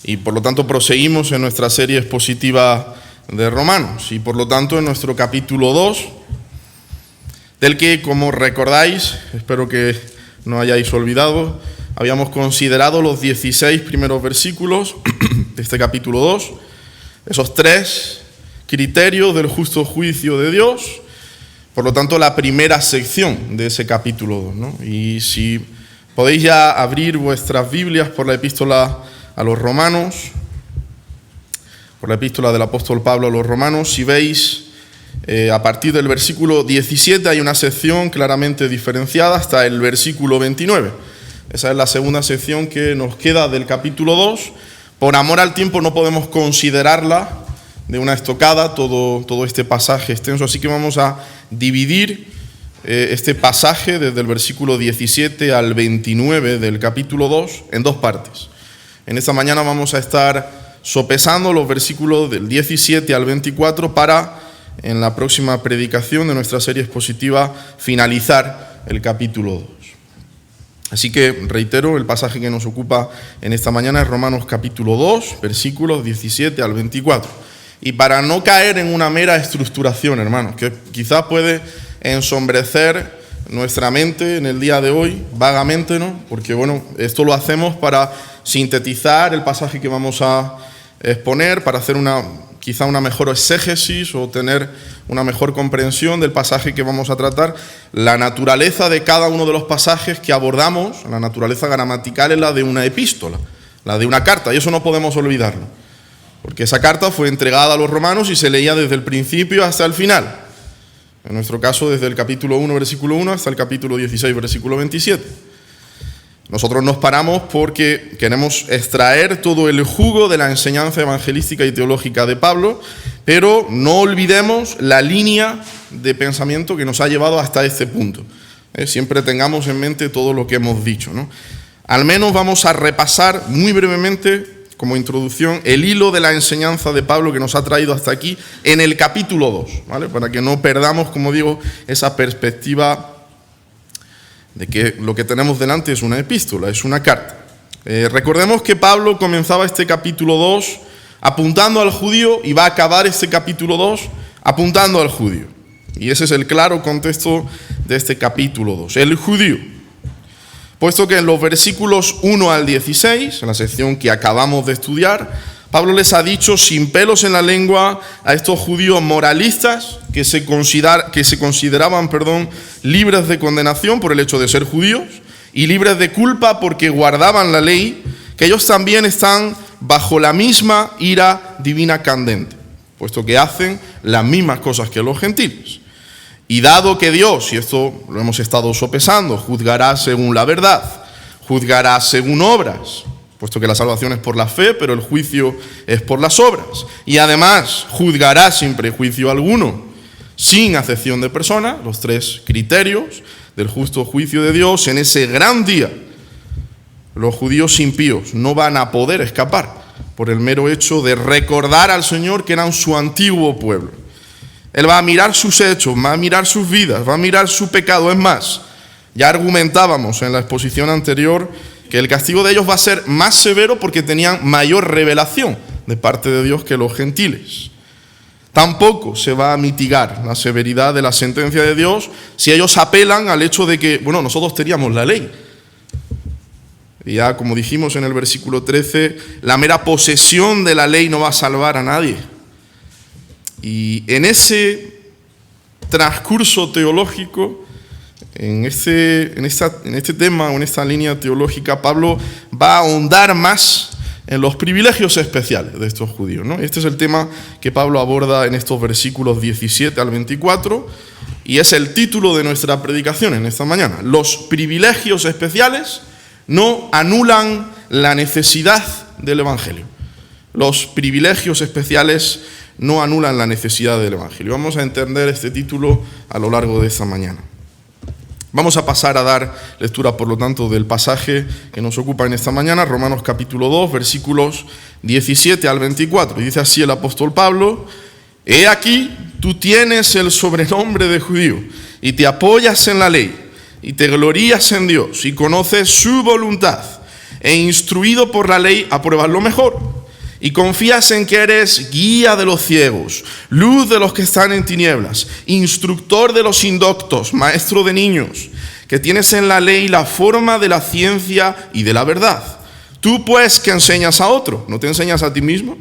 y por lo tanto proseguimos en nuestra serie expositiva de Romanos, y por lo tanto en nuestro capítulo 2, del que, como recordáis, espero que no hayáis olvidado, habíamos considerado los 16 primeros versículos de este capítulo 2, esos 3 criterios del justo juicio de Dios, por lo tanto la primera sección de ese capítulo 2, ¿no? Y si podéis ya abrir vuestras Biblias por la epístola a los Romanos, por la epístola del apóstol Pablo a los Romanos, si veis a partir del versículo 17 hay una sección claramente diferenciada hasta el versículo 29. Esa es la segunda sección que nos queda del capítulo 2. Por amor al tiempo no podemos considerarla de una estocada todo este pasaje extenso, así que vamos a dividir este pasaje desde el versículo 17 al 29 del capítulo 2 en 2 partes. En esta mañana vamos a estar sopesando los versículos del 17 al 24 para, en la próxima predicación de nuestra serie expositiva, finalizar el capítulo 2. Así que, reitero, el pasaje que nos ocupa en esta mañana es Romanos capítulo 2, versículos 17 al 24. Y para no caer en una mera estructuración, hermanos, que quizás puede ensombrecer nuestra mente en el día de hoy, vagamente, ¿no? Porque, bueno, esto lo hacemos para sintetizar el pasaje que vamos a exponer, para hacer quizá una mejor exégesis o tener una mejor comprensión del pasaje que vamos a tratar. La naturaleza de cada uno de los pasajes que abordamos, la naturaleza gramatical, es la de una epístola, la de una carta, y eso no podemos olvidarlo. Porque esa carta fue entregada a los romanos y se leía desde el principio hasta el final. En nuestro caso, desde el capítulo 1, versículo 1, hasta el capítulo 16, versículo 27. Nosotros nos paramos porque queremos extraer todo el jugo de la enseñanza evangelística y teológica de Pablo, pero no olvidemos la línea de pensamiento que nos ha llevado hasta este punto. Siempre tengamos en mente todo lo que hemos dicho, ¿no? Al menos vamos a repasar muy brevemente, como introducción, el hilo de la enseñanza de Pablo que nos ha traído hasta aquí en el capítulo 2, ¿vale? Para que no perdamos, como digo, esa perspectiva de que lo que tenemos delante es una epístola, es una carta. Recordemos que Pablo comenzaba este capítulo 2 apuntando al judío y va a acabar este capítulo 2 apuntando al judío. Y ese es el claro contexto de este capítulo 2, el judío. Puesto que en los versículos 1 al 16, en la sección que acabamos de estudiar, Pablo les ha dicho sin pelos en la lengua a estos judíos moralistas que se consideraban libres de condenación por el hecho de ser judíos y libres de culpa porque guardaban la ley, que ellos también están bajo la misma ira divina candente, puesto que hacen las mismas cosas que los gentiles. Y dado que Dios, y esto lo hemos estado sopesando, juzgará según la verdad, juzgará según obras, puesto que la salvación es por la fe, pero el juicio es por las obras. Y además juzgará sin prejuicio alguno, sin acepción de persona, los 3 criterios del justo juicio de Dios. En ese gran día, los judíos impíos no van a poder escapar por el mero hecho de recordar al Señor que eran su antiguo pueblo. Él va a mirar sus hechos, va a mirar sus vidas, va a mirar su pecado. Es más, ya argumentábamos en la exposición anterior que el castigo de ellos va a ser más severo porque tenían mayor revelación de parte de Dios que los gentiles. Tampoco se va a mitigar la severidad de la sentencia de Dios si ellos apelan al hecho de que, nosotros teníamos la ley. Y ya, como dijimos en el versículo 13, la mera posesión de la ley no va a salvar a nadie. Y en ese transcurso teológico, en este tema o en esta línea teológica, Pablo va a ahondar más en los privilegios especiales de estos judíos, ¿no? Este es el tema que Pablo aborda en estos versículos 17 al 24 y es el título de nuestra predicación en esta mañana. Los privilegios especiales no anulan la necesidad del Evangelio. Los privilegios especiales no anulan la necesidad del Evangelio. Vamos a entender este título a lo largo de esta mañana. Vamos a pasar a dar lectura, por lo tanto, del pasaje que nos ocupa en esta mañana, Romanos capítulo 2, versículos 17 al 24. Y dice así el apóstol Pablo: He aquí, tú tienes el sobrenombre de judío, y te apoyas en la ley, y te glorías en Dios, y conoces su voluntad, e instruido por la ley apruebas lo mejor. y confías en que eres guía de los ciegos, luz de los que están en tinieblas, instructor de los indoctos, maestro de niños, que tienes en la ley la forma de la ciencia y de la verdad. Tú pues que enseñas a otro, ¿no te enseñas a ti mismo?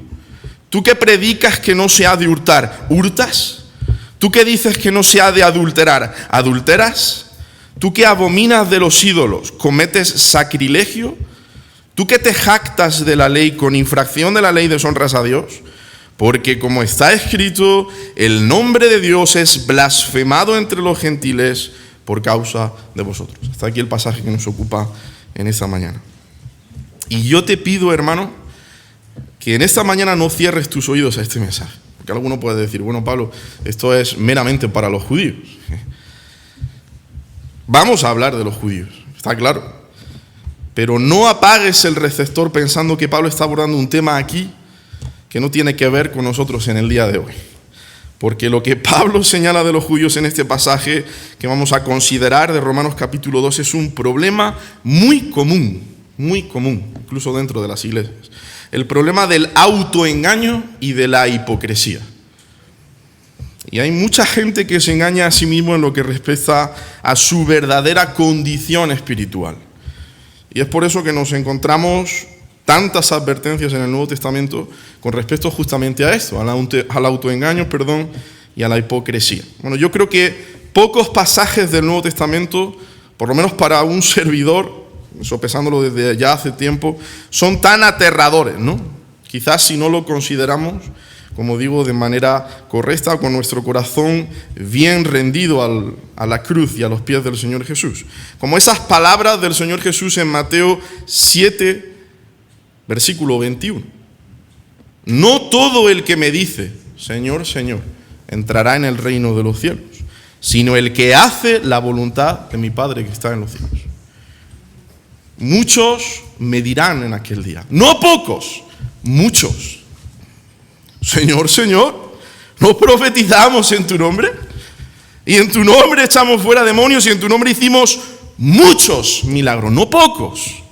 Tú que predicas que no se ha de hurtar, ¿hurtas? Tú que dices que no se ha de adulterar, ¿adulteras? Tú que abominas de los ídolos, ¿cometes sacrilegio? Tú que te jactas de la ley, con infracción de la ley deshonras a Dios, porque como está escrito, el nombre de Dios es blasfemado entre los gentiles por causa de vosotros. Hasta aquí el pasaje que nos ocupa en esta mañana. Y yo te pido, hermano, que en esta mañana no cierres tus oídos a este mensaje. Porque alguno puede decir, bueno, Pablo, esto es meramente para los judíos. Vamos a hablar de los judíos, está claro. Pero no apagues el receptor pensando que Pablo está abordando un tema aquí que no tiene que ver con nosotros en el día de hoy. Porque lo que Pablo señala de los judíos en este pasaje que vamos a considerar de Romanos capítulo 2 es un problema muy común, incluso dentro de las iglesias. El problema del autoengaño y de la hipocresía. Y hay mucha gente que se engaña a sí mismo en lo que respecta a su verdadera condición espiritual. Y es por eso que nos encontramos tantas advertencias en el Nuevo Testamento con respecto justamente a esto, al autoengaño, y a la hipocresía. Bueno, yo creo que pocos pasajes del Nuevo Testamento, por lo menos para un servidor, sopesándolo desde ya hace tiempo, son tan aterradores, ¿no? Quizás si no lo consideramos, como digo, de manera correcta, con nuestro corazón bien rendido a la cruz y a los pies del Señor Jesús. Como esas palabras del Señor Jesús en Mateo 7, versículo 21. No todo el que me dice, Señor, Señor, entrará en el reino de los cielos, sino el que hace la voluntad de mi Padre que está en los cielos. Muchos me dirán en aquel día, no pocos, muchos. Señor, Señor, ¿no profetizamos en tu nombre? Y en tu nombre echamos fuera demonios y en tu nombre hicimos muchos milagros, no pocos.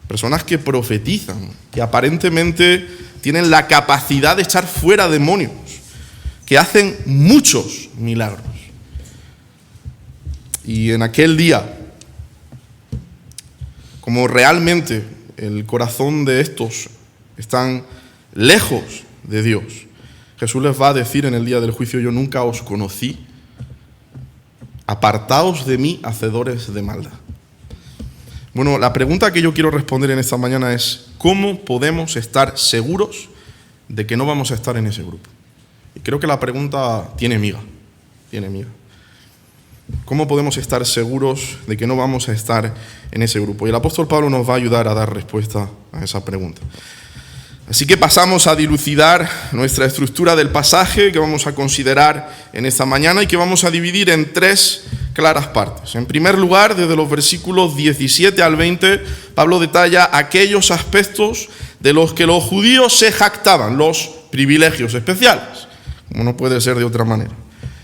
Personas que profetizan, que aparentemente tienen la capacidad de echar fuera demonios, que hacen muchos milagros. Y en aquel día, como realmente el corazón de estos están lejos de Dios, Jesús les va a decir en el día del juicio, yo nunca os conocí, apartaos de mí, hacedores de maldad. Bueno, la pregunta que yo quiero responder en esta mañana es, ¿cómo podemos estar seguros de que no vamos a estar en ese grupo? Y creo que la pregunta tiene miga. ¿Cómo podemos estar seguros de que no vamos a estar en ese grupo? Y el apóstol Pablo nos va a ayudar a dar respuesta a esa pregunta. Así que pasamos a dilucidar nuestra estructura del pasaje que vamos a considerar en esta mañana y que vamos a dividir en 3 claras partes. En primer lugar, desde los versículos 17 al 20, Pablo detalla aquellos aspectos de los que los judíos se jactaban, los privilegios especiales, como no puede ser de otra manera.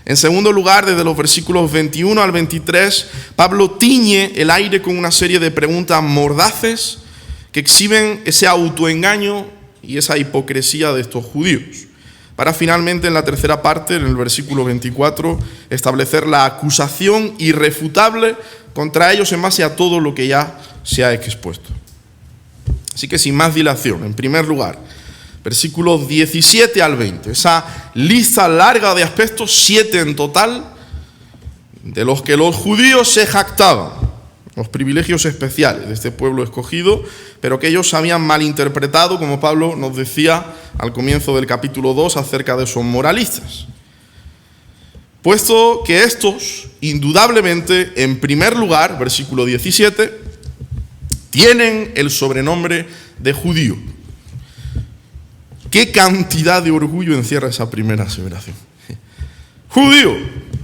En segundo lugar, desde los versículos 21 al 23, Pablo tiñe el aire con una serie de preguntas mordaces que exhiben ese autoengaño y esa hipocresía de estos judíos, para finalmente en la tercera parte, en el versículo 24, establecer la acusación irrefutable contra ellos en base a todo lo que ya se ha expuesto. Así que sin más dilación, en primer lugar, versículos 17 al 20, esa lista larga de aspectos, 7 en total, de los que los judíos se jactaban, los privilegios especiales de este pueblo escogido, pero que ellos habían malinterpretado, como Pablo nos decía al comienzo del capítulo 2 acerca de esos moralistas. Puesto que estos, indudablemente, en primer lugar, versículo 17, tienen el sobrenombre de judío. ¿Qué cantidad de orgullo encierra esa primera aseveración? Judío,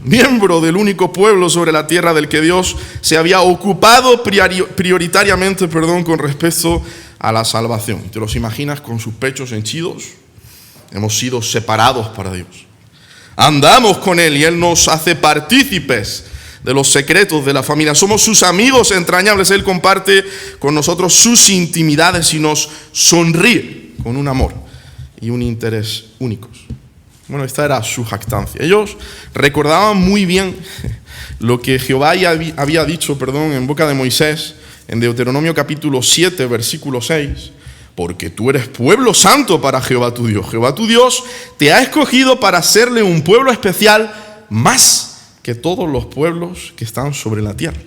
miembro del único pueblo sobre la tierra del que Dios se había ocupado prioritariamente, con respecto a la salvación. ¿Te los imaginas con sus pechos henchidos? Hemos sido separados para Dios. Andamos con Él y Él nos hace partícipes de los secretos de la familia. Somos sus amigos entrañables. Él comparte con nosotros sus intimidades y nos sonríe. con un amor y un interés únicos. Bueno, esta era su jactancia. Ellos recordaban muy bien lo que Jehová había dicho, en boca de Moisés, en Deuteronomio capítulo 7, versículo 6, porque tú eres pueblo santo para Jehová tu Dios. Jehová tu Dios te ha escogido para hacerle un pueblo especial más que todos los pueblos que están sobre la tierra.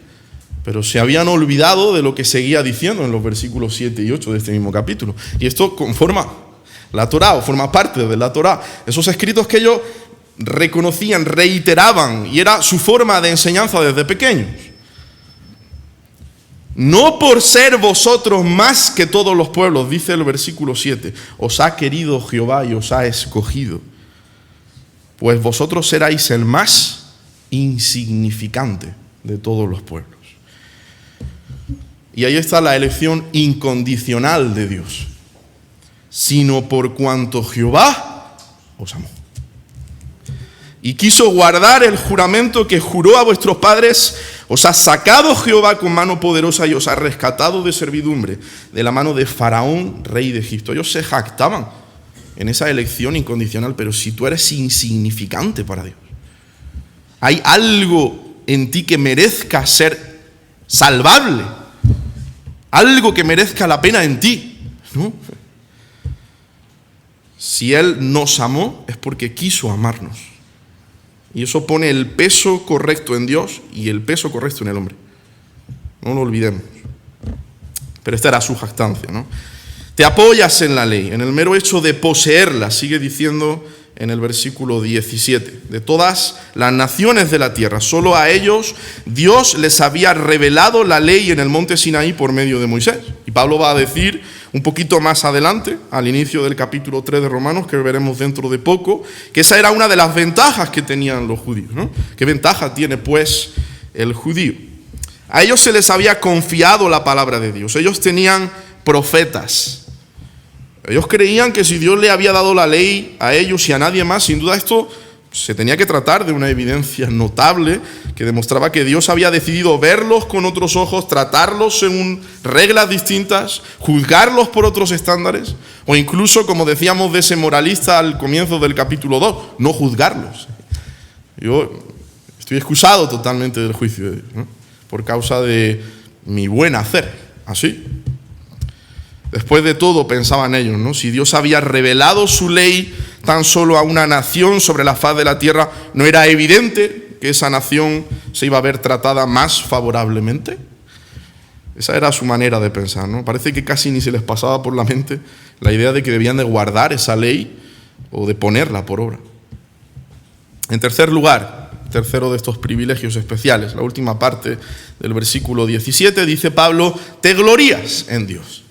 Pero se habían olvidado de lo que seguía diciendo en los versículos 7 y 8 de este mismo capítulo. Y esto conforma la Torá, o forma parte de la Torá. Esos escritos que ellos reconocían, reiteraban, y era su forma de enseñanza desde pequeños. No por ser vosotros más que todos los pueblos, dice el versículo 7, os ha querido Jehová y os ha escogido, pues vosotros seráis el más insignificante de todos los pueblos. Y ahí está la elección incondicional de Dios, sino por cuanto Jehová os amó y quiso guardar el juramento que juró a vuestros padres, os ha sacado Jehová con mano poderosa y os ha rescatado de servidumbre, de la mano de Faraón, rey de Egipto. Ellos se jactaban en esa elección incondicional, pero si tú eres insignificante para Dios, ¿hay algo en ti que merezca ser salvable? ¿Algo que merezca la pena en ti? ¿No? Si Él nos amó es porque quiso amarnos. Y eso pone el peso correcto en Dios y el peso correcto en el hombre. No lo olvidemos. Pero esta era su jactancia, ¿no? Te apoyas en la ley, en el mero hecho de poseerla, sigue diciendo en el versículo 17. De todas las naciones de la tierra, solo a ellos Dios les había revelado la ley en el monte Sinaí por medio de Moisés. Y Pablo va a decir un poquito más adelante, al inicio del capítulo 3 de Romanos, que veremos dentro de poco, que esa era una de las ventajas que tenían los judíos, ¿no? ¿Qué ventaja tiene pues el judío? A ellos se les había confiado la palabra de Dios. Ellos tenían profetas. Ellos creían que si Dios le había dado la ley a ellos y a nadie más, sin duda esto se tenía que tratar de una evidencia notable que demostraba que Dios había decidido verlos con otros ojos, tratarlos según reglas distintas, juzgarlos por otros estándares, o incluso, como decíamos de ese moralista al comienzo del capítulo 2, no juzgarlos. Yo estoy excusado totalmente del juicio de Dios, ¿no? Por causa de mi buen hacer, así. Después de todo, pensaban ellos, ¿no? Si Dios había revelado su ley tan solo a una nación sobre la faz de la tierra, ¿no era evidente que esa nación se iba a ver tratada más favorablemente? Esa era su manera de pensar, ¿no? Parece que casi ni se les pasaba por la mente la idea de que debían de guardar esa ley o de ponerla por obra. En tercer lugar, tercero de estos privilegios especiales, la última parte del versículo 17, dice Pablo, te glorías en Dios.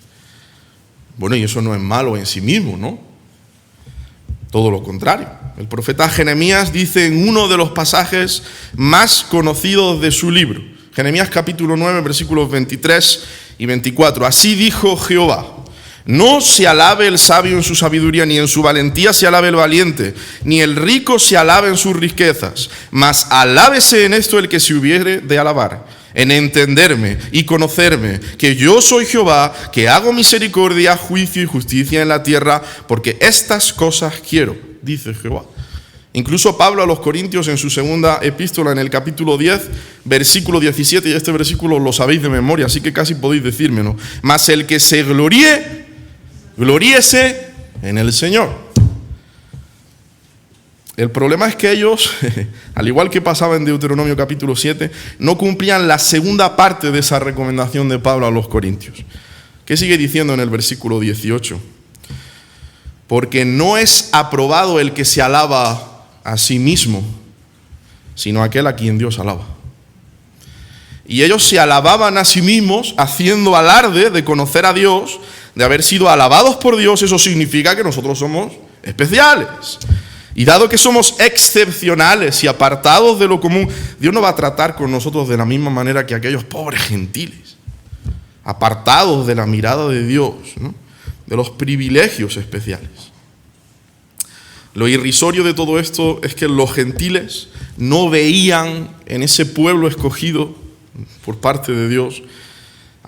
Bueno, y eso no es malo en sí mismo, ¿no? Todo lo contrario. El profeta Jeremías dice en uno de los pasajes más conocidos de su libro, Jeremías capítulo 9, versículos 23 y 24. Así dijo Jehová, no se alabe el sabio en su sabiduría, ni en su valentía se alabe el valiente, ni el rico se alabe en sus riquezas, mas alábese en esto el que se hubiere de alabar, en entenderme y conocerme, que yo soy Jehová, que hago misericordia, juicio y justicia en la tierra, porque estas cosas quiero, dice Jehová. Incluso Pablo a los Corintios en su segunda epístola, en el capítulo 10, versículo 17, y este versículo lo sabéis de memoria, así que casi podéis decírmelo. Mas el que se gloríe, gloríese en el Señor. El problema es que ellos, al igual que pasaba en Deuteronomio capítulo 7, no cumplían la segunda parte de esa recomendación de Pablo a los Corintios. ¿Qué sigue diciendo en el versículo 18? Porque no es aprobado el que se alaba a sí mismo, sino aquel a quien Dios alaba. Y ellos se alababan a sí mismos haciendo alarde de conocer a Dios, de haber sido alabados por Dios. Eso significa que nosotros somos especiales. Y dado que somos excepcionales y apartados de lo común, Dios no va a tratar con nosotros de la misma manera que aquellos pobres gentiles, apartados de la mirada de Dios, ¿no? De los privilegios especiales. Lo irrisorio de todo esto es que los gentiles no veían en ese pueblo escogido por parte de Dios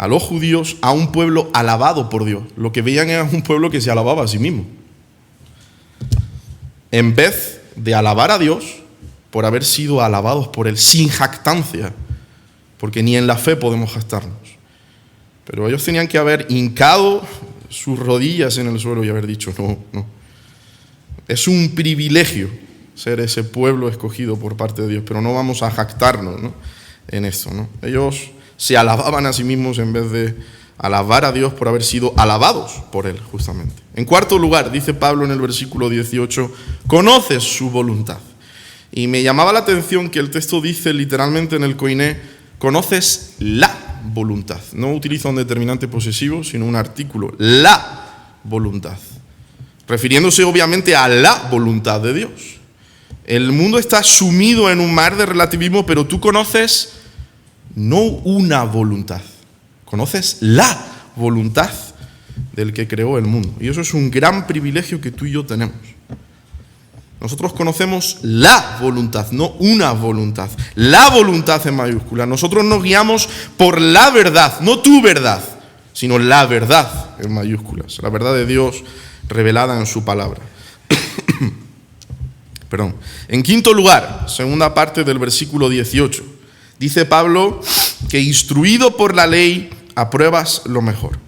a los judíos a un pueblo alabado por Dios. Lo que veían era un pueblo que se alababa a sí mismo. En vez de alabar a Dios por haber sido alabados por Él sin jactancia, porque ni en la fe podemos jactarnos. Pero ellos tenían que haber hincado sus rodillas en el suelo y haber dicho, no. Es un privilegio ser ese pueblo escogido por parte de Dios, pero no vamos a jactarnos, ¿no?, en esto, ¿no? Ellos se alababan a sí mismos en vez de alabar a Dios por haber sido alabados por Él, justamente. En cuarto lugar, dice Pablo en el versículo 18, conoces su voluntad. Y me llamaba la atención que el texto dice literalmente en el Koiné, conoces la voluntad. No utiliza un determinante posesivo, sino un artículo, la voluntad. Refiriéndose obviamente a la voluntad de Dios. El mundo está sumido en un mar de relativismo, pero tú conoces no una voluntad, conoces la voluntad del que creó el mundo. Y eso es un gran privilegio que tú y yo tenemos. Nosotros conocemos la voluntad, no una voluntad. La voluntad en mayúscula. Nosotros nos guiamos por la verdad, no tu verdad, sino la verdad en mayúsculas. La verdad de Dios revelada en su palabra. Perdón. En quinto lugar, segunda parte del versículo 18, dice Pablo que instruido por la ley apruebas lo mejor.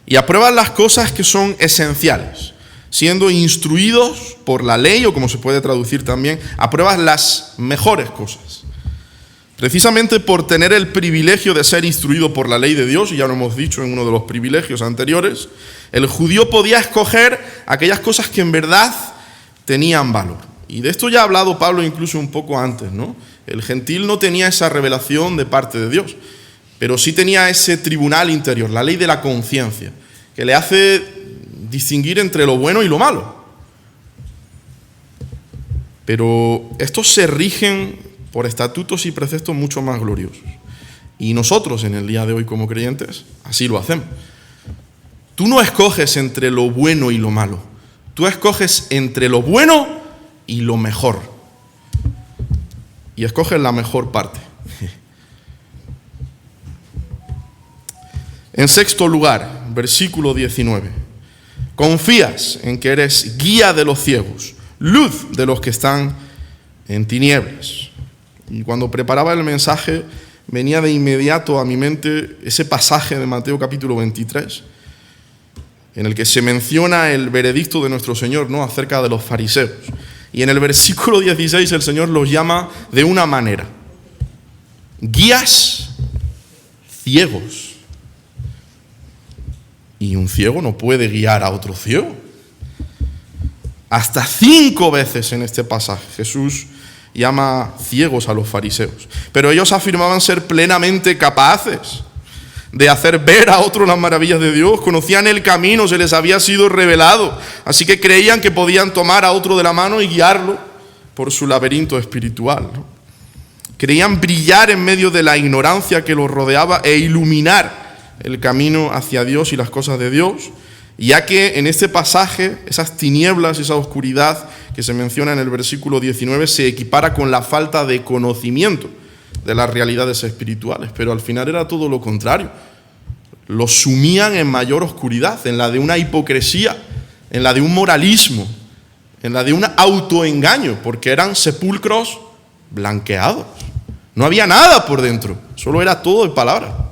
Y apruebas las cosas que son esenciales. Siendo instruidos por la ley, o como se puede traducir también, apruebas las mejores cosas. Precisamente por tener el privilegio de ser instruido por la ley de Dios, y ya lo hemos dicho en uno de los privilegios anteriores, el judío podía escoger aquellas cosas que en verdad tenían valor. Y de esto ya ha hablado Pablo incluso un poco antes, ¿no? El gentil no tenía esa revelación de parte de Dios, pero sí tenía ese tribunal interior, la ley de la conciencia, que le hace distinguir entre lo bueno y lo malo. Pero estos se rigen por estatutos y preceptos mucho más gloriosos. Y nosotros en el día de hoy como creyentes así lo hacemos. Tú no escoges entre lo bueno y lo malo. Tú escoges entre lo bueno y lo mejor. Y escoges la mejor parte. En sexto lugar, versículo 19. Confías en que eres guía de los ciegos, luz de los que están en tinieblas. Y cuando preparaba el mensaje, venía de inmediato a mi mente ese pasaje de Mateo capítulo 23, en el que se menciona el veredicto de nuestro Señor, ¿no?, acerca de los fariseos. Y en el versículo 16 el Señor los llama de una manera: guías ciegos. Y un ciego no puede guiar a otro ciego. Hasta 5 veces en este pasaje Jesús llama ciegos a los fariseos. Pero ellos afirmaban ser plenamente capaces de hacer ver a otros las maravillas de Dios. Conocían el camino, se les había sido revelado. Así que creían que podían tomar a otro de la mano y guiarlo por su laberinto espiritual, ¿no? Creían brillar en medio de la ignorancia que los rodeaba e iluminar el camino hacia Dios y las cosas de Dios, ya que en este pasaje esas tinieblas, esa oscuridad que se menciona en el versículo 19 se equipara con la falta de conocimiento de las realidades espirituales, pero al final era todo lo contrario. Los sumían en mayor oscuridad, en la de una hipocresía, en la de un moralismo, en la de un autoengaño, porque eran sepulcros blanqueados. No había nada por dentro, solo era todo de palabra.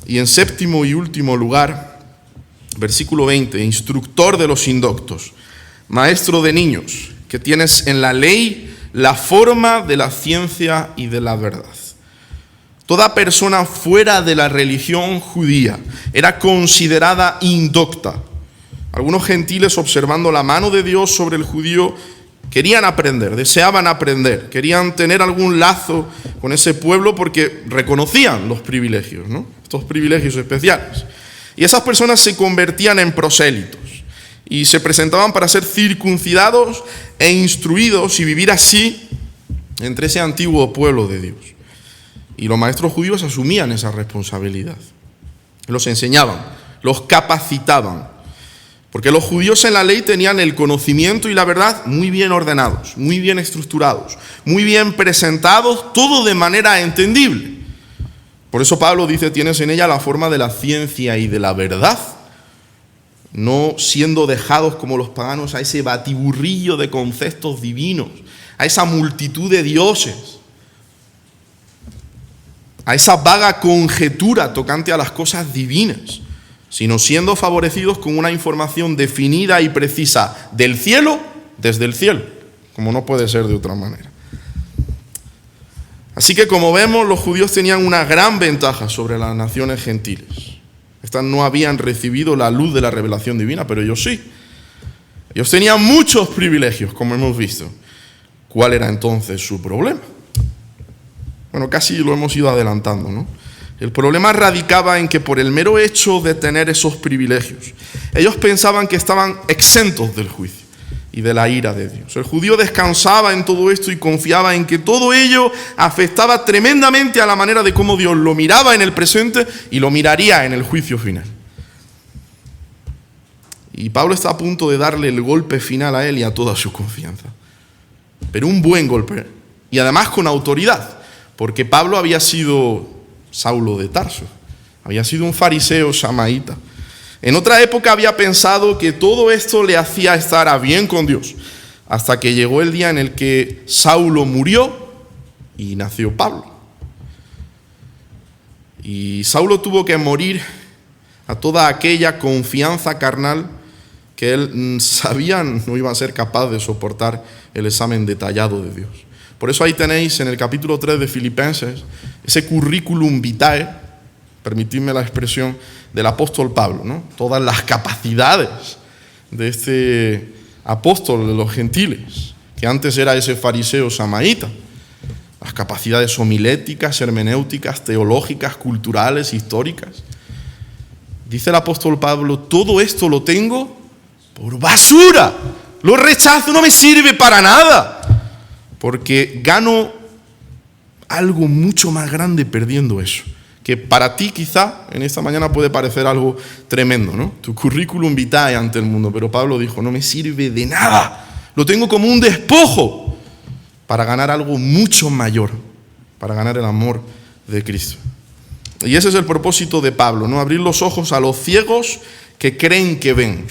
Y en séptimo y último lugar, versículo 20, instructor de los indoctos, maestro de niños, que tienes en la ley la forma de la ciencia y de la verdad. Toda persona fuera de la religión judía era considerada indocta. Algunos gentiles, observando la mano de Dios sobre el judío, querían aprender, deseaban aprender, querían tener algún lazo con ese pueblo porque reconocían los privilegios, ¿no?, estos privilegios especiales. Y esas personas se convertían en prosélitos y se presentaban para ser circuncidados e instruidos y vivir así entre ese antiguo pueblo de Dios. Y los maestros judíos asumían esa responsabilidad. Los enseñaban, los capacitaban. Porque los judíos en la ley tenían el conocimiento y la verdad muy bien ordenados, muy bien estructurados, muy bien presentados, todo de manera entendible. Por eso Pablo dice, tienes en ella la forma de la ciencia y de la verdad, no siendo dejados como los paganos a ese batiburrillo de conceptos divinos, a esa multitud de dioses, a esa vaga conjetura tocante a las cosas divinas, sino siendo favorecidos con una información definida y precisa del cielo, desde el cielo, como no puede ser de otra manera. Así que, como vemos, los judíos tenían una gran ventaja sobre las naciones gentiles. Estas no habían recibido la luz de la revelación divina, pero ellos sí. Ellos tenían muchos privilegios, como hemos visto. ¿Cuál era entonces su problema? Bueno, casi lo hemos ido adelantando, ¿no? El problema radicaba en que por el mero hecho de tener esos privilegios, ellos pensaban que estaban exentos del juicio y de la ira de Dios. El judío descansaba en todo esto y confiaba en que todo ello afectaba tremendamente a la manera de cómo Dios lo miraba en el presente y lo miraría en el juicio final. Y Pablo está a punto de darle el golpe final a él y a toda su confianza. Pero un buen golpe, y además con autoridad, porque Pablo había sido Saulo de Tarso, había sido un fariseo samaíta. En otra época había pensado que todo esto le hacía estar a bien con Dios, hasta que llegó el día en el que Saulo murió y nació Pablo. Y Saulo tuvo que morir a toda aquella confianza carnal que él sabía no iba a ser capaz de soportar el examen detallado de Dios. Por eso ahí tenéis en el capítulo 3 de Filipenses ese currículum vitae, permitidme la expresión, del apóstol Pablo, ¿no? Todas las capacidades de este apóstol de los gentiles, que antes era ese fariseo samaíta. Las capacidades homiléticas, hermenéuticas, teológicas, culturales, históricas. Dice el apóstol Pablo, todo esto lo tengo por basura. Lo rechazo, no me sirve para nada. Porque gano algo mucho más grande perdiendo eso. Que para ti quizá en esta mañana puede parecer algo tremendo, ¿no? Tu currículum vitae ante el mundo. Pero Pablo dijo, no me sirve de nada. Lo tengo como un despojo para ganar algo mucho mayor. Para ganar el amor de Cristo. Y ese es el propósito de Pablo, ¿no? Abrir los ojos a los ciegos que creen que ven.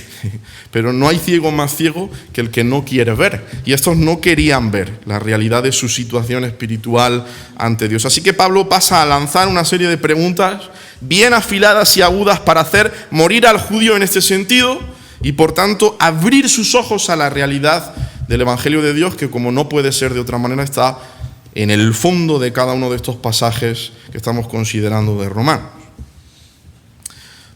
Pero no hay ciego más ciego que el que no quiere ver. Y estos no querían ver la realidad de su situación espiritual ante Dios. Así que Pablo pasa a lanzar una serie de preguntas bien afiladas y agudas para hacer morir al judío en este sentido y por tanto abrir sus ojos a la realidad del Evangelio de Dios, que como no puede ser de otra manera está en el fondo de cada uno de estos pasajes que estamos considerando de Romanos.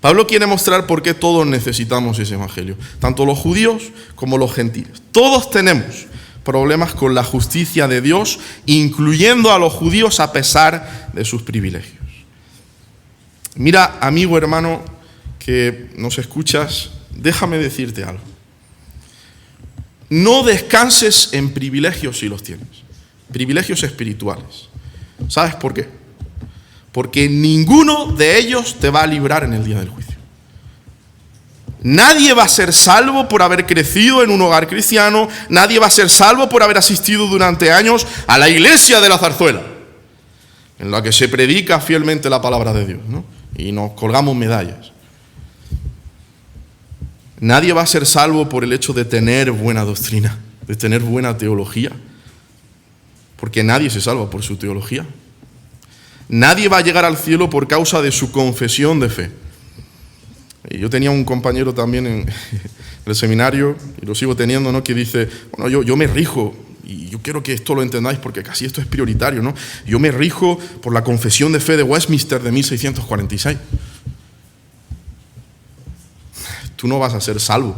Pablo quiere mostrar por qué todos necesitamos ese evangelio, tanto los judíos como los gentiles. Todos tenemos problemas con la justicia de Dios, incluyendo a los judíos a pesar de sus privilegios. Mira, amigo, hermano, que nos escuchas, déjame decirte algo. No descanses en privilegios si los tienes, privilegios espirituales. ¿Sabes por qué? Porque ninguno de ellos te va a librar en el día del juicio. Nadie va a ser salvo por haber crecido en un hogar cristiano, nadie va a ser salvo por haber asistido durante años a la iglesia de la Zarzuela, en la que se predica fielmente la palabra de Dios, ¿no? Y nos colgamos medallas. Nadie va a ser salvo por el hecho de tener buena doctrina, de tener buena teología, porque nadie se salva por su teología. Nadie va a llegar al cielo por causa de su confesión de fe. Y yo tenía un compañero también en el seminario, y lo sigo teniendo, ¿no? Que dice, bueno, yo me rijo, y yo quiero que esto lo entendáis porque casi esto es prioritario, ¿no? Yo me rijo por la confesión de fe de Westminster de 1646. Tú no vas a ser salvo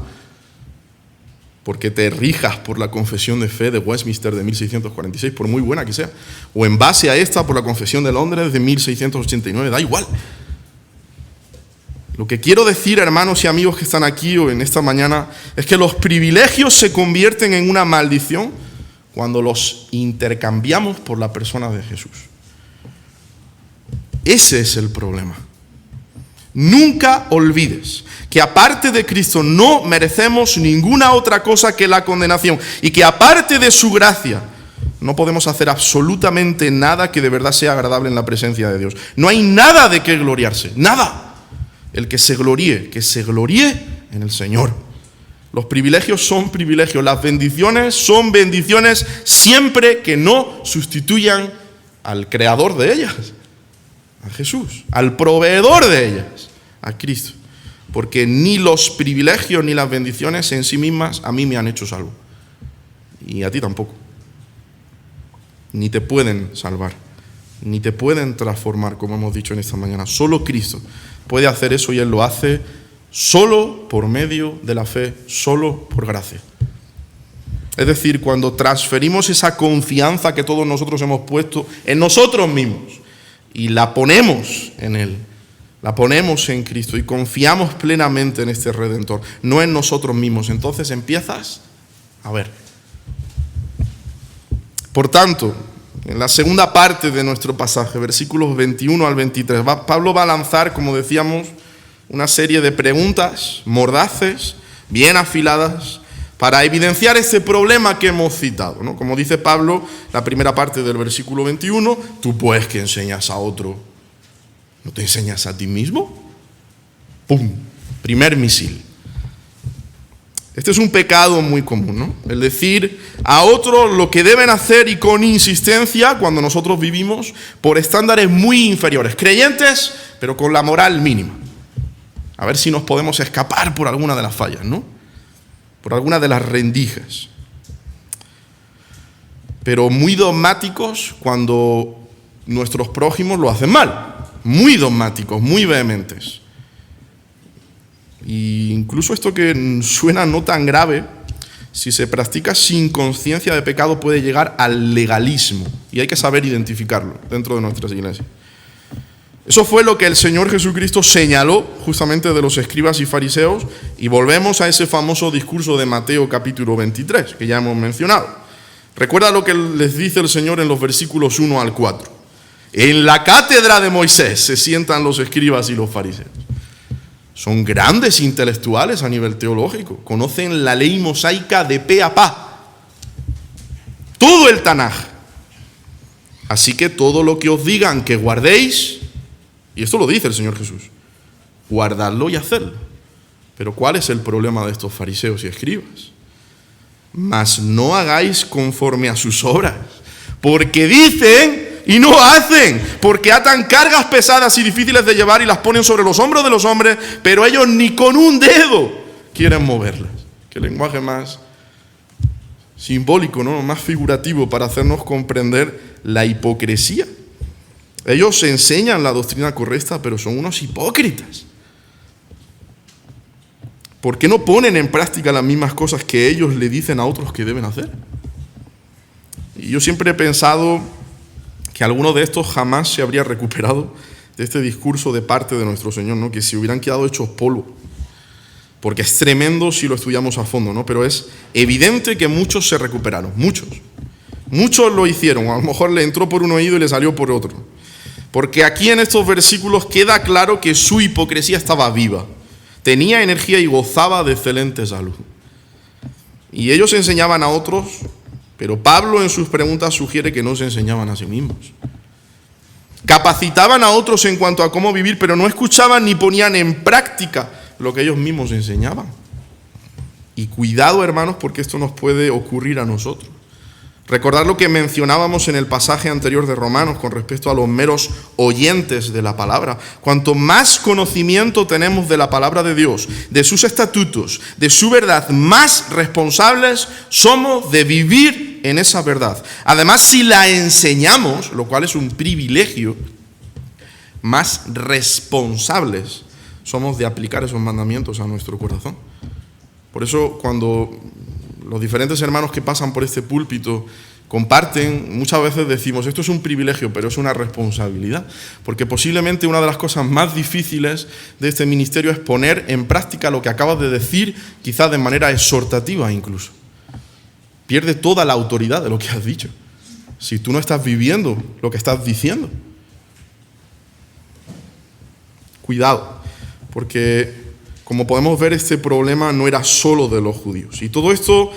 porque te rijas por la confesión de fe de Westminster de 1646, por muy buena que sea, o en base a esta por la confesión de Londres de 1689, da igual. Lo que quiero decir, hermanos y amigos que están aquí o en esta mañana, es que los privilegios se convierten en una maldición cuando los intercambiamos por la persona de Jesús. Ese es el problema. Nunca olvides que aparte de Cristo no merecemos ninguna otra cosa que la condenación y que aparte de su gracia no podemos hacer absolutamente nada que de verdad sea agradable en la presencia de Dios. No hay nada de qué gloriarse, nada. El que se gloríe en el Señor. Los privilegios son privilegios, las bendiciones son bendiciones siempre que no sustituyan al creador de ellas, a Jesús, al proveedor de ellas, a Cristo. Porque ni los privilegios ni las bendiciones en sí mismas a mí me han hecho salvo. Y a ti tampoco. Ni te pueden salvar, ni te pueden transformar, como hemos dicho en esta mañana. Solo Cristo puede hacer eso y Él lo hace solo por medio de la fe, solo por gracia. Es decir, cuando transferimos esa confianza que todos nosotros hemos puesto en nosotros mismos y la ponemos en Él, la ponemos en Cristo y confiamos plenamente en este Redentor, no en nosotros mismos, entonces empiezas a ver. Por tanto, en la segunda parte de nuestro pasaje, versículos 21 al 23, Pablo va a lanzar, como decíamos, una serie de preguntas mordaces, bien afiladas, para evidenciar este problema que hemos citado, ¿no? Como dice Pablo, la primera parte del versículo 21, tú pues que enseñas a otro, ¿no te enseñas a ti mismo? ¡Pum! Primer misil. Este es un pecado muy común, ¿no? El decir a otros lo que deben hacer y con insistencia cuando nosotros vivimos por estándares muy inferiores, creyentes, pero con la moral mínima. A ver si nos podemos escapar por alguna de las fallas, ¿no? Por alguna de las rendijas. Pero muy dogmáticos cuando nuestros prójimos lo hacen mal. Muy dogmáticos, muy vehementes. Y incluso esto que suena no tan grave, si se practica sin conciencia de pecado puede llegar al legalismo. Y hay que saber identificarlo dentro de nuestras iglesias. Eso fue lo que el Señor Jesucristo señaló justamente de los escribas y fariseos, y volvemos a ese famoso discurso de Mateo capítulo 23, que ya hemos mencionado. Recuerda lo que les dice el Señor en los versículos 1 al 4. En la cátedra de Moisés se sientan los escribas y los fariseos. Son grandes intelectuales a nivel teológico, conocen la ley mosaica de pe a pa, todo el Tanaj. Así que todo lo que os digan que guardéis, y esto lo dice el Señor Jesús, guardadlo y hacedlo. Pero ¿cuál es el problema de estos fariseos y escribas? Mas no hagáis conforme a sus obras, porque dicen y no hacen, porque atan cargas pesadas y difíciles de llevar y las ponen sobre los hombros de los hombres, pero ellos ni con un dedo quieren moverlas. Qué lenguaje más simbólico, ¿no? Más figurativo para hacernos comprender la hipocresía. Ellos enseñan la doctrina correcta, pero son unos hipócritas. ¿Por qué no ponen en práctica las mismas cosas que ellos le dicen a otros que deben hacer? Y yo siempre he pensado que alguno de estos jamás se habría recuperado de este discurso de parte de nuestro Señor, ¿no? Que se hubieran quedado hechos polvo. Porque es tremendo si lo estudiamos a fondo, ¿no? Pero es evidente que muchos se recuperaron, muchos. Muchos lo hicieron, a lo mejor le entró por un oído y le salió por otro. Porque aquí en estos versículos queda claro que su hipocresía estaba viva. Tenía energía y gozaba de excelente salud. Y ellos enseñaban a otros, pero Pablo en sus preguntas sugiere que no se enseñaban a sí mismos. Capacitaban a otros en cuanto a cómo vivir, pero no escuchaban ni ponían en práctica lo que ellos mismos enseñaban. Y cuidado, hermanos, porque esto nos puede ocurrir a nosotros. Recordad lo que mencionábamos en el pasaje anterior de Romanos con respecto a los meros oyentes de la palabra. Cuanto más conocimiento tenemos de la palabra de Dios, de sus estatutos, de su verdad, más responsables somos de vivir en esa verdad. Además, si la enseñamos, lo cual es un privilegio, más responsables somos de aplicar esos mandamientos a nuestro corazón. Por eso, cuando los diferentes hermanos que pasan por este púlpito comparten, muchas veces decimos, esto es un privilegio, pero es una responsabilidad, porque posiblemente una de las cosas más difíciles de este ministerio es poner en práctica lo que acabas de decir, quizás de manera exhortativa incluso. Pierde toda la autoridad de lo que has dicho, si tú no estás viviendo lo que estás diciendo. Cuidado, porque como podemos ver, este problema no era solo de los judíos. Y todo esto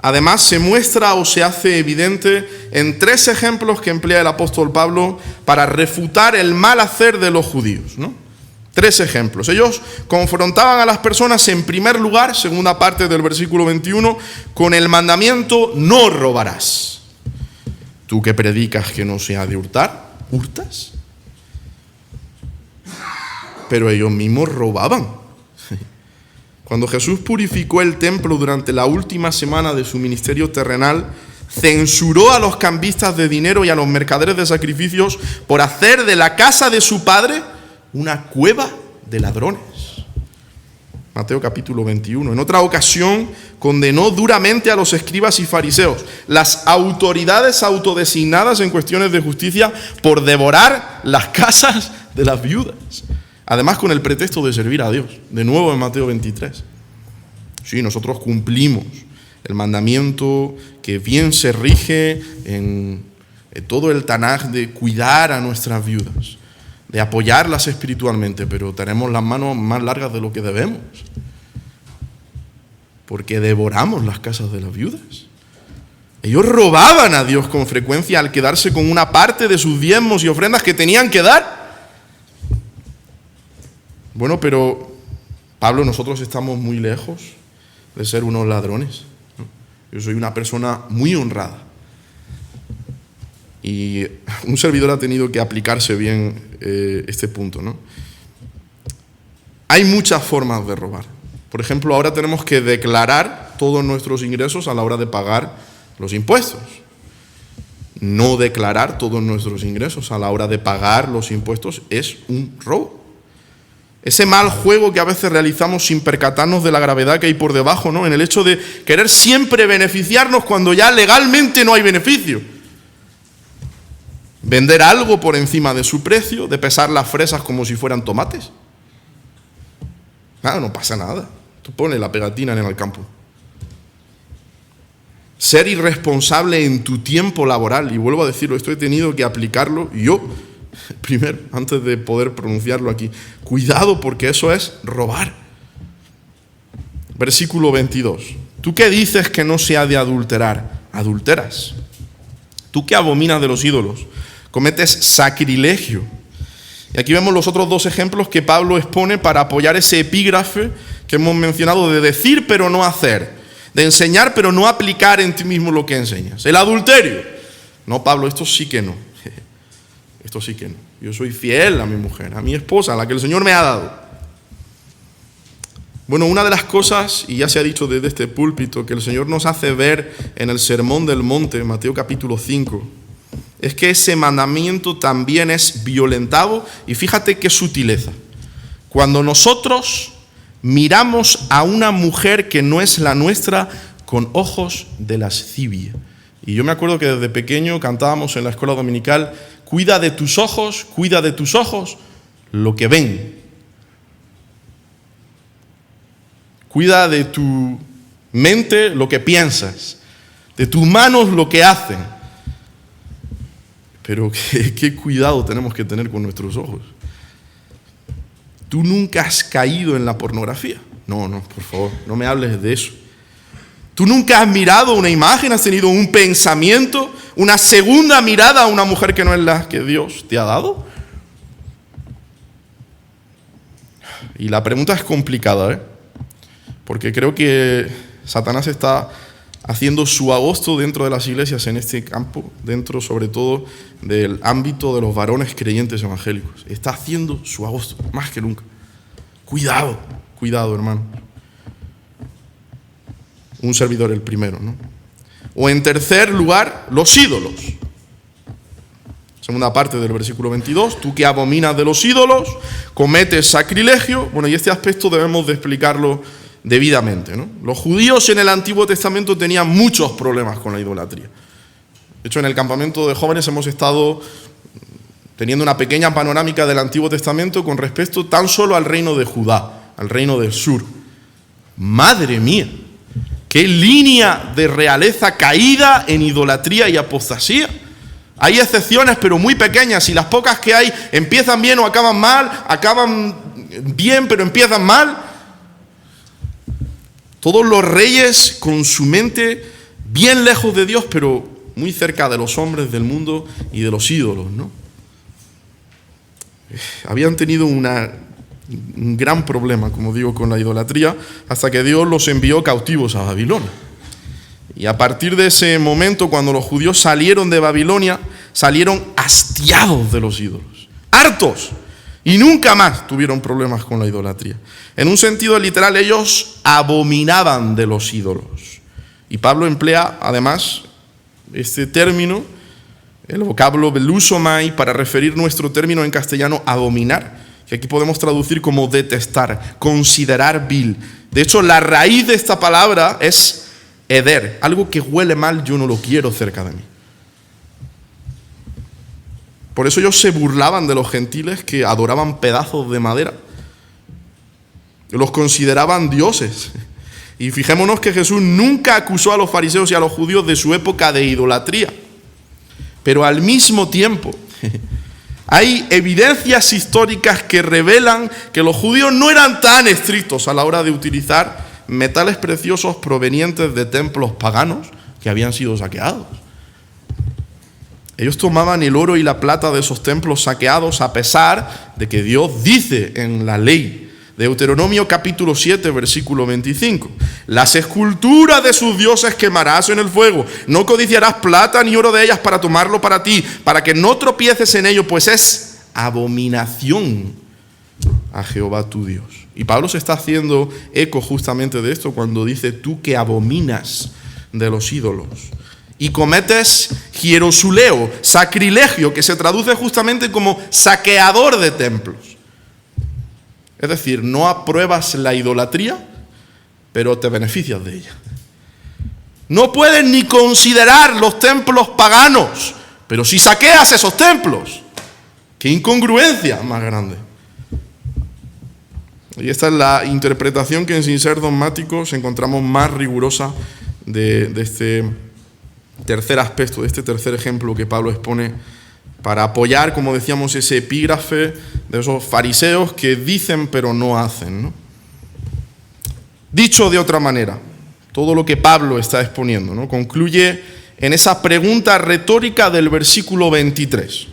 además se muestra o se hace evidente en 3 ejemplos que emplea el apóstol Pablo para refutar el mal hacer de los judíos, ¿no? 3 ejemplos. Ellos confrontaban a las personas, en primer lugar, segunda parte del versículo 21, con el mandamiento: no robarás. Tú que predicas que no se ha de hurtar, ¿hurtas? Pero ellos mismos robaban. Cuando Jesús purificó el templo durante la última semana de su ministerio terrenal, censuró a los cambistas de dinero y a los mercaderes de sacrificios por hacer de la casa de su padre una cueva de ladrones. Mateo capítulo 21. En otra ocasión condenó duramente a los escribas y fariseos, las autoridades autodesignadas en cuestiones de justicia, por devorar las casas de las viudas. Además, con el pretexto de servir a Dios. De nuevo en Mateo 23. Sí, nosotros cumplimos el mandamiento que bien se rige en todo el Tanaj de cuidar a nuestras viudas, de apoyarlas espiritualmente, pero tenemos las manos más largas de lo que debemos, porque devoramos las casas de las viudas. Ellos robaban a Dios con frecuencia al quedarse con una parte de sus diezmos y ofrendas que tenían que dar. Bueno, pero Pablo, nosotros estamos muy lejos de ser unos ladrones, ¿no? Yo soy una persona muy honrada y un servidor ha tenido que aplicarse bien este punto, ¿no? Hay muchas formas de robar. Por ejemplo, ahora tenemos que declarar todos nuestros ingresos a la hora de pagar los impuestos. No declarar todos nuestros ingresos a la hora de pagar los impuestos es un robo. Ese mal juego que a veces realizamos sin percatarnos de la gravedad que hay por debajo, ¿no? En el hecho de querer siempre beneficiarnos cuando ya legalmente no hay beneficio. Vender algo por encima de su precio, de pesar las fresas como si fueran tomates. Nada, no pasa nada. Tú pones la pegatina en el campo. Ser irresponsable en tu tiempo laboral, y vuelvo a decirlo, esto he tenido que aplicarlo yo primero, antes de poder pronunciarlo aquí. Cuidado, porque eso es robar. Versículo 22. ¿Tú qué dices que no se ha de adulterar? Adulteras. ¿Tú qué abominas de los ídolos? Cometes sacrilegio. Y aquí vemos los otros 2 ejemplos que Pablo expone para apoyar ese epígrafe que hemos mencionado de decir pero no hacer, de enseñar pero no aplicar en ti mismo lo que enseñas. El adulterio. No, Pablo, esto sí que no. Esto sí que no. Yo soy fiel a mi mujer, a mi esposa, a la que el Señor me ha dado. Bueno, una de las cosas, y ya se ha dicho desde este púlpito, que el Señor nos hace ver en el Sermón del Monte, Mateo capítulo 5, es que ese mandamiento también es violentado, y fíjate qué sutileza. Cuando nosotros miramos a una mujer que no es la nuestra con ojos de lascivia. Y yo me acuerdo que desde pequeño cantábamos en la escuela dominical: cuida de tus ojos lo que ven. Cuida de tu mente lo que piensas, de tus manos lo que hacen. Pero qué cuidado tenemos que tener con nuestros ojos. ¿Tú nunca has caído en la pornografía? No, por favor, no me hables de eso. ¿Tú nunca has mirado una imagen, has tenido un pensamiento, una segunda mirada a una mujer que no es la que Dios te ha dado? Y la pregunta es complicada, porque creo que Satanás está haciendo su agosto dentro de las iglesias en este campo, dentro sobre todo del ámbito de los varones creyentes evangélicos. Está haciendo su agosto, más que nunca. Cuidado, hermano. Un servidor el primero, ¿no? O en tercer lugar, los ídolos. Segunda parte del versículo 22, tú que abominas de los ídolos, cometes sacrilegio. Bueno, y este aspecto debemos de explicarlo debidamente, ¿no? Los judíos en el Antiguo Testamento tenían muchos problemas con la idolatría. De hecho, en el campamento de jóvenes hemos estado teniendo una pequeña panorámica del Antiguo Testamento con respecto tan solo al reino de Judá, al reino del sur. ¡Madre mía! ¡Qué línea de realeza caída en idolatría y apostasía! Hay excepciones, pero muy pequeñas, y las pocas que hay empiezan bien o acaban mal, acaban bien pero empiezan mal. Todos los reyes con su mente bien lejos de Dios, pero muy cerca de los hombres del mundo y de los ídolos, ¿no? Habían tenido un gran problema, como digo, con la idolatría, hasta que Dios los envió cautivos a Babilonia. Y a partir de ese momento, cuando los judíos salieron de Babilonia, salieron hastiados de los ídolos, hartos, y nunca más tuvieron problemas con la idolatría. En un sentido literal, ellos abominaban de los ídolos. Y Pablo emplea, además, este término, el vocablo belusomai, para referir nuestro término en castellano abominar, que aquí podemos traducir como detestar, considerar vil. De hecho, la raíz de esta palabra es heder, algo que huele mal, yo no lo quiero cerca de mí. Por eso ellos se burlaban de los gentiles que adoraban pedazos de madera. Los consideraban dioses. Y fijémonos que Jesús nunca acusó a los fariseos y a los judíos de su época de idolatría. Pero al mismo tiempo, hay evidencias históricas que revelan que los judíos no eran tan estrictos a la hora de utilizar metales preciosos provenientes de templos paganos que habían sido saqueados. Ellos tomaban el oro y la plata de esos templos saqueados a pesar de que Dios dice en la ley, Deuteronomio capítulo 7, versículo 25, las esculturas de sus dioses quemarás en el fuego, no codiciarás plata ni oro de ellas para tomarlo para ti, para que no tropieces en ello, pues es abominación a Jehová tu Dios. Y Pablo se está haciendo eco justamente de esto cuando dice, tú que abominas de los ídolos y cometes hierosuleo, sacrilegio, que se traduce justamente como saqueador de templos. Es decir, no apruebas la idolatría, pero te beneficias de ella. No puedes ni considerar los templos paganos, pero si saqueas esos templos, qué incongruencia más grande. Y esta es la interpretación que en Sin Ser Dogmáticos encontramos más rigurosa de este tercer aspecto, de este tercer ejemplo que Pablo expone para apoyar, como decíamos, ese epígrafe de esos fariseos que dicen pero no hacen, ¿no? Dicho de otra manera, todo lo que Pablo está exponiendo, ¿no?, concluye en esa pregunta retórica del versículo 23,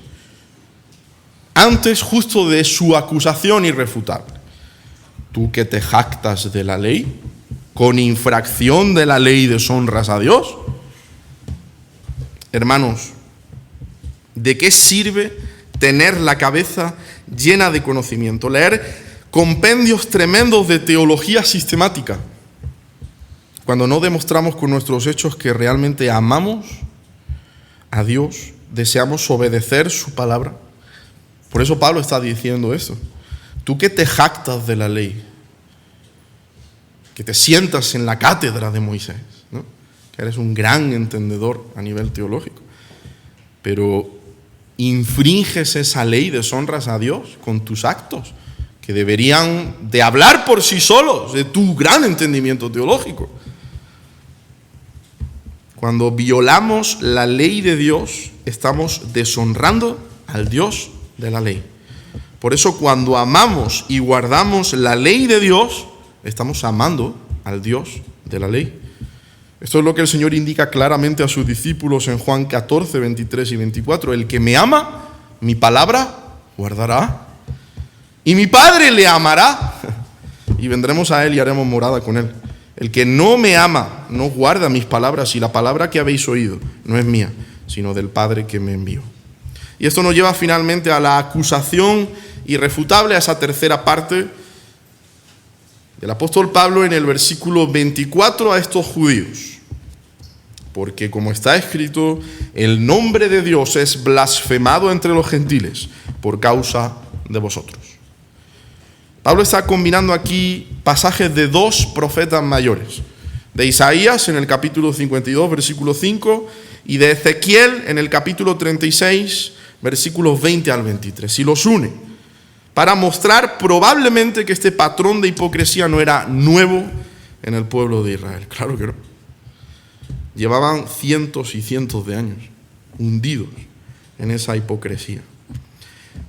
antes justo de su acusación irrefutable. Tú que te jactas de la ley, con infracción de la ley deshonras a Dios. Hermanos, ¿de qué sirve tener la cabeza llena de conocimiento? Leer compendios tremendos de teología sistemática, cuando no demostramos con nuestros hechos que realmente amamos a Dios, deseamos obedecer su palabra. Por eso Pablo está diciendo eso. Tú que te jactas de la ley, que te sientas en la cátedra de Moisés, ¿no?, que eres un gran entendedor a nivel teológico, pero infringes esa ley, deshonras a Dios con tus actos, que deberían de hablar por sí solos de tu gran entendimiento teológico. Cuando violamos la ley de Dios, estamos deshonrando al Dios de la ley. Por eso cuando amamos y guardamos la ley de Dios, estamos amando al Dios de la ley. Esto es lo que el Señor indica claramente a sus discípulos en Juan 14, 23 y 24. El que me ama, mi palabra guardará, y mi Padre le amará, y vendremos a él y haremos morada con él. El que no me ama, no guarda mis palabras, y la palabra que habéis oído no es mía, sino del Padre que me envió. Y esto nos lleva finalmente a la acusación irrefutable, a esa tercera parte del apóstol Pablo en el versículo 24 a estos judíos. Porque como está escrito, el nombre de Dios es blasfemado entre los gentiles por causa de vosotros. Pablo está combinando aquí pasajes de dos profetas mayores, de Isaías en el capítulo 52, versículo 5, y de Ezequiel en el capítulo 36, versículos 20 al 23, y los une para mostrar probablemente que este patrón de hipocresía no era nuevo en el pueblo de Israel. Claro que no. Llevaban cientos y cientos de años hundidos en esa hipocresía.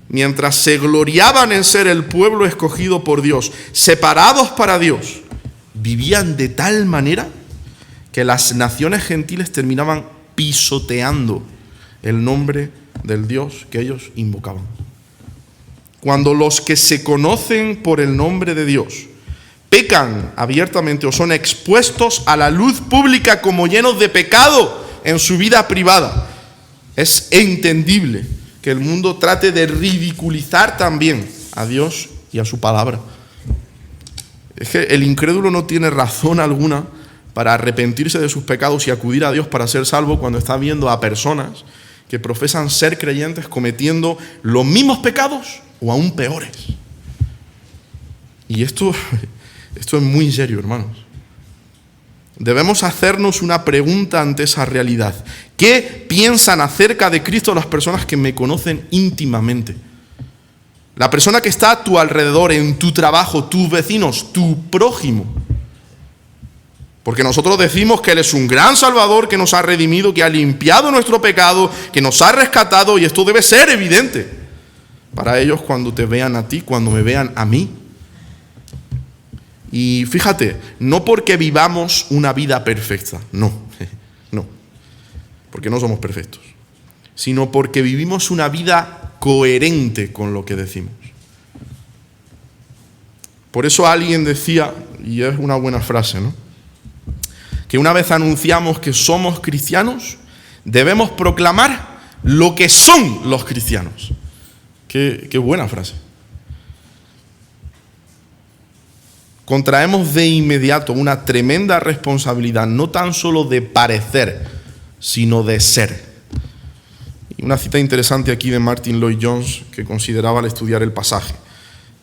Mientras se gloriaban en ser el pueblo escogido por Dios, separados para Dios, vivían de tal manera que las naciones gentiles terminaban pisoteando el nombre del Dios que ellos invocaban. Cuando los que se conocen por el nombre de Dios pecan abiertamente o son expuestos a la luz pública como llenos de pecado en su vida privada, es entendible que el mundo trate de ridiculizar también a Dios y a su palabra. Es que el incrédulo no tiene razón alguna para arrepentirse de sus pecados y acudir a Dios para ser salvo cuando está viendo a personas que profesan ser creyentes cometiendo los mismos pecados o aún peores. Y esto es muy serio, hermanos. Debemos hacernos una pregunta ante esa realidad. ¿Qué piensan acerca de Cristo las personas que me conocen íntimamente? La persona que está a tu alrededor, en tu trabajo, tus vecinos, tu prójimo. Porque nosotros decimos que Él es un gran Salvador, que nos ha redimido, que ha limpiado nuestro pecado, que nos ha rescatado, y esto debe ser evidente para ellos cuando te vean a ti, cuando me vean a mí. Y fíjate, no porque vivamos una vida perfecta, no, porque no somos perfectos, sino porque vivimos una vida coherente con lo que decimos. Por eso alguien decía, y es una buena frase, ¿no?, que una vez anunciamos que somos cristianos, debemos proclamar lo que son los cristianos. Qué buena frase. Contraemos de inmediato una tremenda responsabilidad, no tan solo de parecer, sino de ser. Y una cita interesante aquí de Martin Lloyd-Jones, que consideraba al estudiar el pasaje,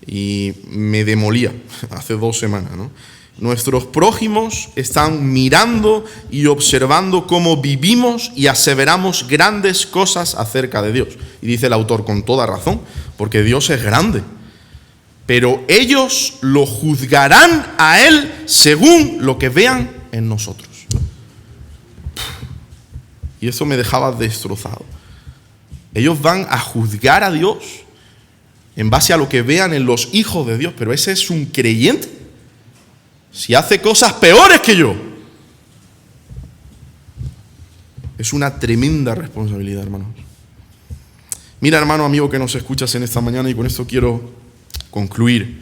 y me demolía hace 2 semanas, ¿no? Nuestros prójimos están mirando y observando cómo vivimos y aseveramos grandes cosas acerca de Dios. Y dice el autor con toda razón, porque Dios es grande. Pero ellos lo juzgarán a Él según lo que vean en nosotros. Y eso me dejaba destrozado. Ellos van a juzgar a Dios en base a lo que vean en los hijos de Dios. Pero ese es un creyente. Si hace cosas peores que yo. Es una tremenda responsabilidad, hermanos. Mira, hermano, amigo que nos escuchas en esta mañana, y con esto quiero concluir.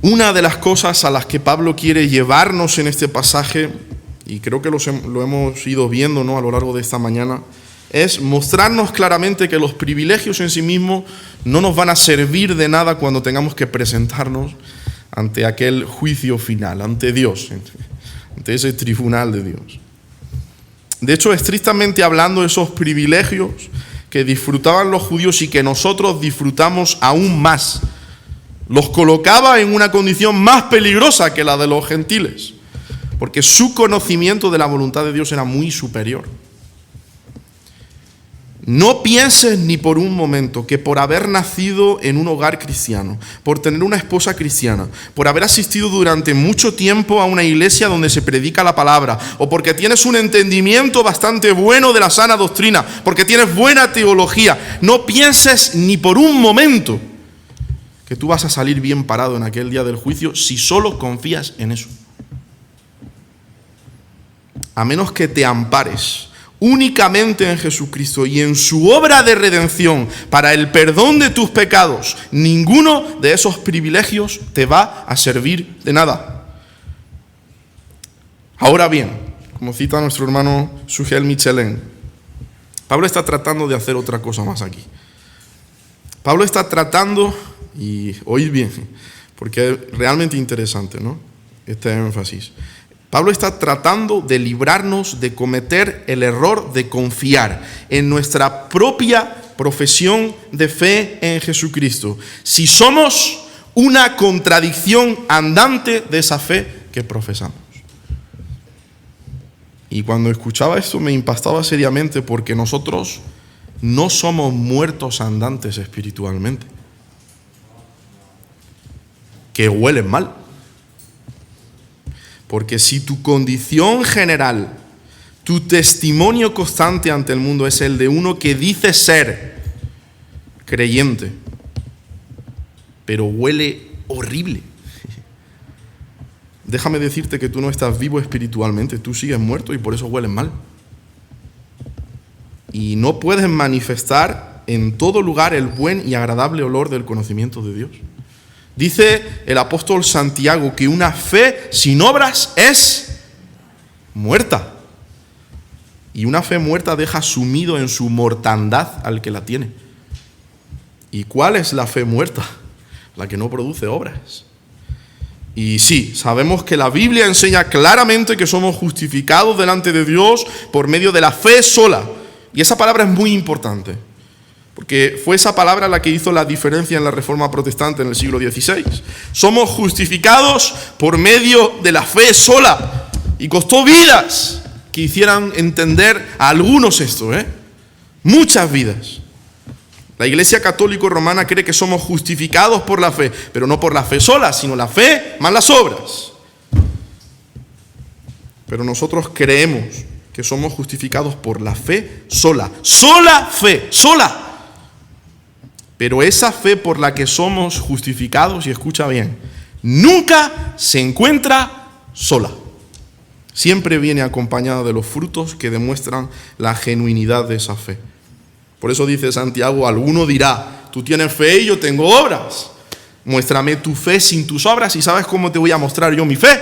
Una de las cosas a las que Pablo quiere llevarnos en este pasaje, y creo que lo hemos ido viendo, ¿no?, a lo largo de esta mañana, es mostrarnos claramente que los privilegios en sí mismos no nos van a servir de nada cuando tengamos que presentarnos ante aquel juicio final, ante Dios, ante ese tribunal de Dios. De hecho, estrictamente hablando, esos privilegios que disfrutaban los judíos y que nosotros disfrutamos aún más, los colocaba en una condición más peligrosa que la de los gentiles, porque su conocimiento de la voluntad de Dios era muy superior. No pienses ni por un momento que por haber nacido en un hogar cristiano, por tener una esposa cristiana, por haber asistido durante mucho tiempo a una iglesia donde se predica la palabra, o porque tienes un entendimiento bastante bueno de la sana doctrina, porque tienes buena teología, no pienses ni por un momento que tú vas a salir bien parado en aquel día del juicio si solo confías en eso. A menos que te ampares únicamente en Jesucristo y en su obra de redención para el perdón de tus pecados, ninguno de esos privilegios te va a servir de nada. Ahora bien, como cita nuestro hermano Sugel Michelin, Pablo está tratando de hacer otra cosa más aquí. Pablo está tratando, y oíd bien, porque es realmente interesante, ¿no?, este énfasis. Pablo está tratando de librarnos de cometer el error de confiar en nuestra propia profesión de fe en Jesucristo, si somos una contradicción andante de esa fe que profesamos. Y cuando escuchaba esto me impactaba seriamente, porque nosotros no somos muertos andantes espiritualmente, que huelen mal. Porque si tu condición general, tu testimonio constante ante el mundo es el de uno que dice ser creyente, pero huele horrible, déjame decirte que tú no estás vivo espiritualmente, tú sigues muerto y por eso hueles mal. Y no puedes manifestar en todo lugar el buen y agradable olor del conocimiento de Dios. Dice el apóstol Santiago que una fe sin obras es muerta. Y una fe muerta deja sumido en su mortandad al que la tiene. ¿Y cuál es la fe muerta? La que no produce obras. Y sí, sabemos que la Biblia enseña claramente que somos justificados delante de Dios por medio de la fe sola. Y esa palabra es muy importante, porque fue esa palabra la que hizo la diferencia en la Reforma Protestante en el siglo XVI. Somos justificados por medio de la fe sola. Y costó vidas que hicieran entender a algunos esto, muchas vidas. La Iglesia Católica Romana cree que somos justificados por la fe, pero no por la fe sola, sino la fe más las obras. Pero nosotros creemos que somos justificados por la fe sola. Sola fe, sola. Pero esa fe por la que somos justificados, y escucha bien, nunca se encuentra sola. Siempre viene acompañada de los frutos que demuestran la genuinidad de esa fe. Por eso dice Santiago, alguno dirá, tú tienes fe y yo tengo obras. Muéstrame tu fe sin tus obras y ¿sabes cómo te voy a mostrar yo mi fe?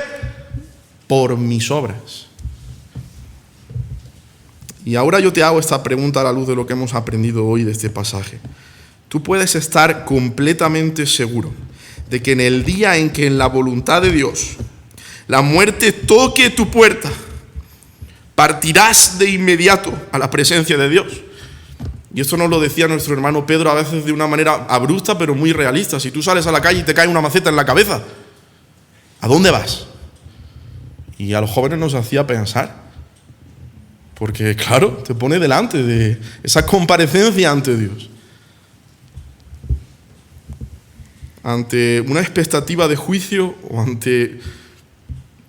Por mis obras. Y ahora yo te hago esta pregunta a la luz de lo que hemos aprendido hoy de este pasaje. Tú puedes estar completamente seguro de que en el día en que en la voluntad de Dios la muerte toque tu puerta, partirás de inmediato a la presencia de Dios. Y esto nos lo decía nuestro hermano Pedro a veces de una manera abrupta pero muy realista. Si tú sales a la calle y te cae una maceta en la cabeza, ¿a dónde vas? Y a los jóvenes nos hacía pensar, porque claro, te pone delante de esa comparecencia ante Dios, ante una expectativa de juicio o ante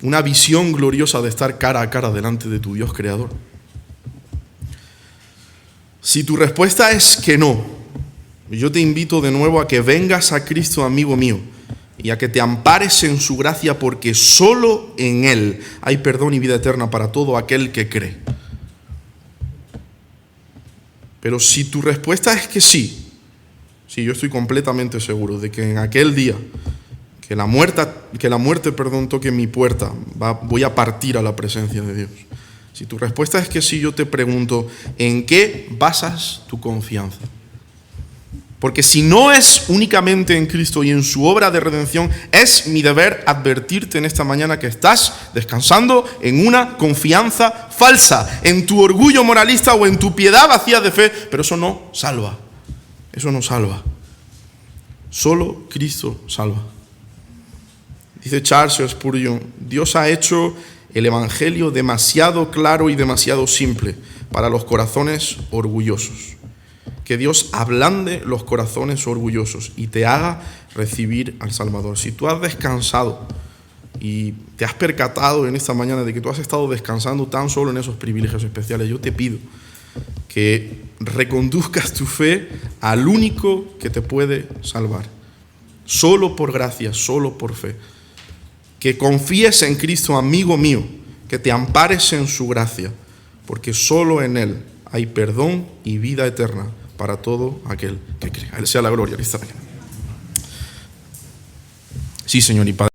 una visión gloriosa de estar cara a cara delante de tu Dios creador. Si tu respuesta es que no, yo te invito de nuevo a que vengas a Cristo, amigo mío, y a que te ampares en su gracia, porque solo en Él hay perdón y vida eterna para todo aquel que cree. Pero si tu respuesta es que sí, yo estoy completamente seguro de que en aquel día que la muerte toque mi puerta, voy a partir a la presencia de Dios. Si tu respuesta es que sí, yo te pregunto, ¿en qué basas tu confianza? Porque si no es únicamente en Cristo y en su obra de redención, es mi deber advertirte en esta mañana que estás descansando en una confianza falsa, en tu orgullo moralista o en tu piedad vacía de fe, pero eso no salva. Eso no salva. Solo Cristo salva. Dice Charles Spurgeon, Dios ha hecho el Evangelio demasiado claro y demasiado simple para los corazones orgullosos. Que Dios ablande los corazones orgullosos y te haga recibir al Salvador. Si tú has descansado y te has percatado en esta mañana de que tú has estado descansando tan solo en esos privilegios especiales, yo te pido que reconduzcas tu fe al único que te puede salvar. Solo por gracia, solo por fe. Que confíes en Cristo, amigo mío, que te ampares en su gracia, porque solo en Él hay perdón y vida eterna para todo aquel que cree. A Él sea la gloria. Sí, Señor y Padre.